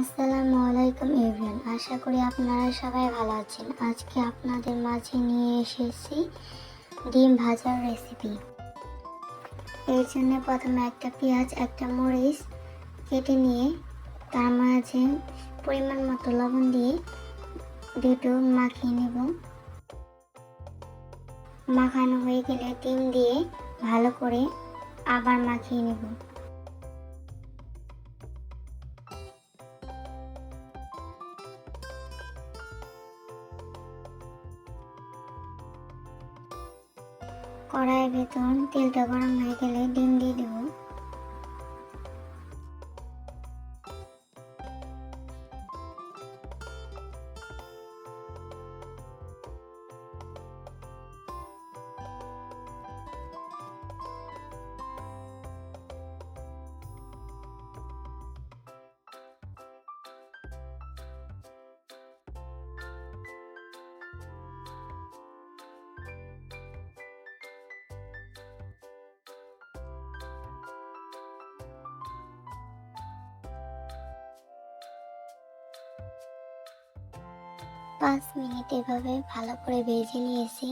আসসালামু আলাইকুম এভরিওয়ান, আশা করি আপনারা সবাই ভালো আছেন। আজকে আপনাদের মাঝে নিয়ে এসেছি ডিম ভাজার রেসিপি। এর জন্য প্রথমে একটা পেঁয়াজ, একটা মরিচ কেটে নিয়ে তার মাঝে পরিমাণ মতো লবণ দিয়ে দুটো মাখিয়ে নেব। মাখানো হয়ে গেলে ডিম দিয়ে ভালো করে আবার মাখিয়ে নেব। কড়াইয়ের ভেতর তেলটা গরম হয়ে গেলে ডিম দিয়ে দেবো। পাঁচ মিনিট এভাবে ভালো করে ভেজে নিয়েছি।